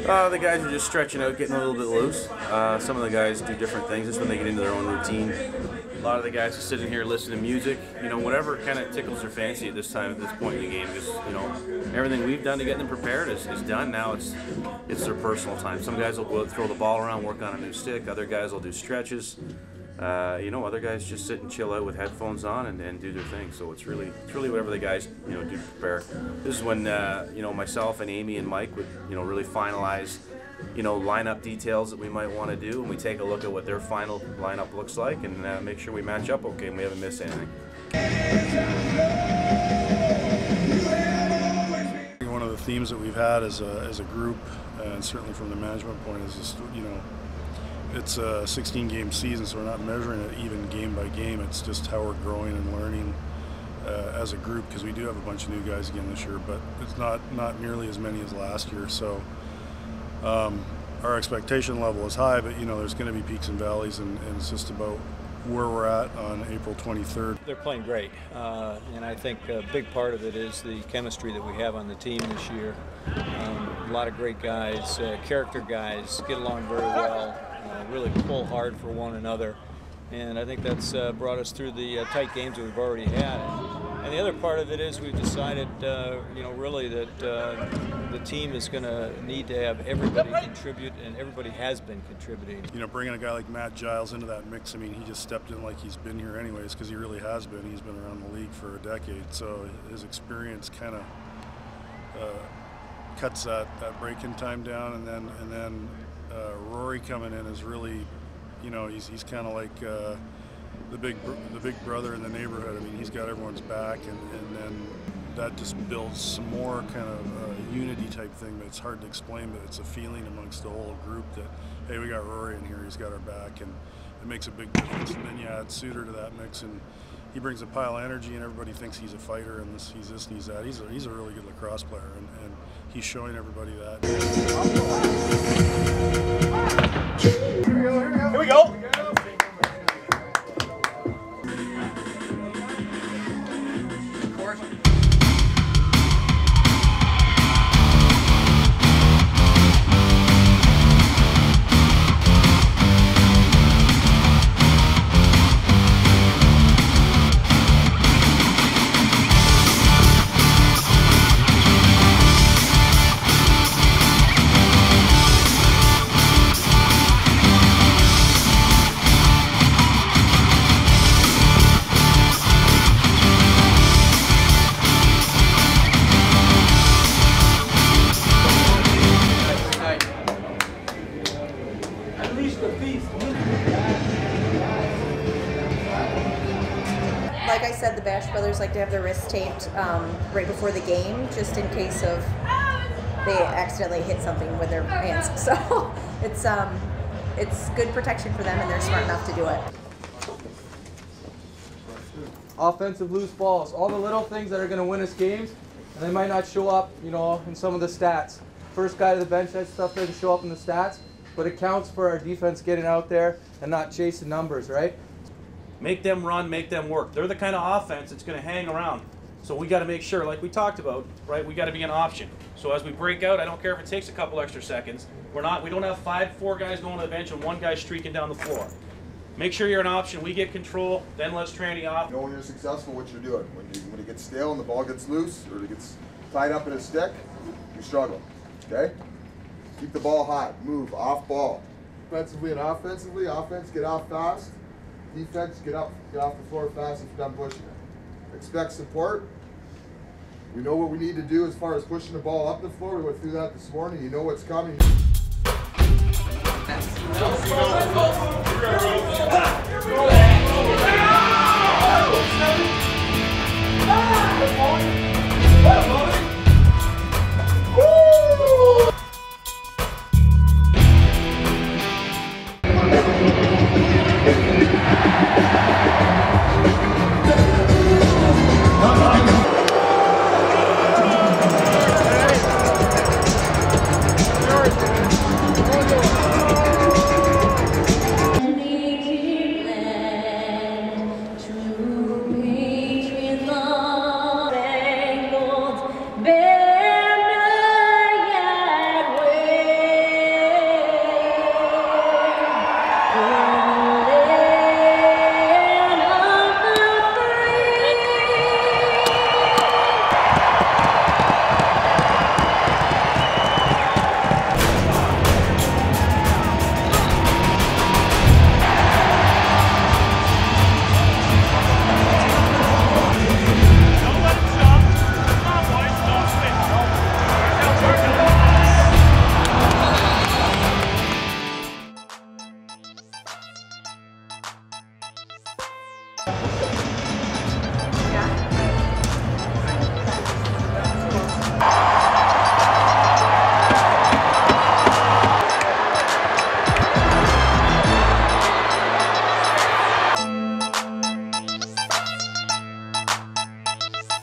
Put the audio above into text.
The guys are just stretching out, getting a little bit loose. Some of the guys do different things just when they get into their own routine. A lot of the guys are sitting here listening to music, you know, whatever kind of tickles their fancy at this point in the game. Because, you know, everything we've done to get them prepared is done. Now it's their personal time. Some guys will go out, throw the ball around, work on a new stick. Other guys will do stretches. You know, other guys just sit and chill out with headphones on and do their thing. So it's really whatever the guys, you know, do to prepare. This is when you know, myself and Amy and Mike would, you know, really finalize, you know, lineup details that we might want to do, and we take a look at what their final lineup looks like and make sure we match up okay and we haven't missed anything. One of the themes that we've had as a group, and certainly from the management point, is just, you know, it's a 16-game season, so we're not measuring it even game by game. It's just how we're growing and learning as a group, because we do have a bunch of new guys again this year, but it's not nearly as many as last year. So our expectation level is high, but you know, there's going to be peaks and valleys, and it's just about where we're at on April 23rd. They're playing great, and I think a big part of it is the chemistry that we have on the team this year. A lot of great guys, character guys, get along very well. Really pull hard for one another, and I think that's brought us through the tight games that we've already had. And the other part of it is we've decided, you know, really that the team is going to need to have everybody contribute, and everybody has been contributing. You know, bringing a guy like Matt Giles into that mix, I mean, he just stepped in like he's been here anyways, because he really has been. He's been around the league for a decade, so his experience kind of cuts that break-in time down, and then Rory coming in is really, you know, he's kind of like the big brother in the neighborhood. I mean, he's got everyone's back, and then that just builds some more kind of unity type thing. But it's hard to explain, but it's a feeling amongst the whole group that, hey, we got Rory in here, he's got our back, and it makes a big difference. And then you add Suter to that mix, and he brings a pile of energy, and everybody thinks he's a fighter, and he's this and he's that. He's a really good lacrosse player, and he's showing everybody that. Here we go. Like I said, the Bash brothers like to have their wrists taped right before the game, just in case of they accidentally hit something with their hands. So it's good protection for them, and they're smart enough to do it. Offensive loose balls, all the little things that are going to win us games, and they might not show up, you know, in some of the stats. First guy to the bench, that stuff doesn't show up in the stats, but it counts for our defense getting out there and not chasing numbers, right? Make them run, make them work. They're the kind of offense that's going to hang around. So we got to make sure, like we talked about, right? We got to be an option. So as we break out, I don't care if it takes a couple extra seconds. We don't have four guys going to the bench and one guy streaking down the floor. Make sure you're an option. We get control, then let's tranny off. You know when you're successful, what you're doing. When it gets stale and the ball gets loose or it gets tied up in a stick, you struggle. Okay? Keep the ball hot. Move off ball. Defensively and offensively. Offense, get off fast. Defense, get off the floor fast if you're done pushing it. Expect support. We know what we need to do as far as pushing the ball up the floor. We went through that this morning. You know what's coming. Go.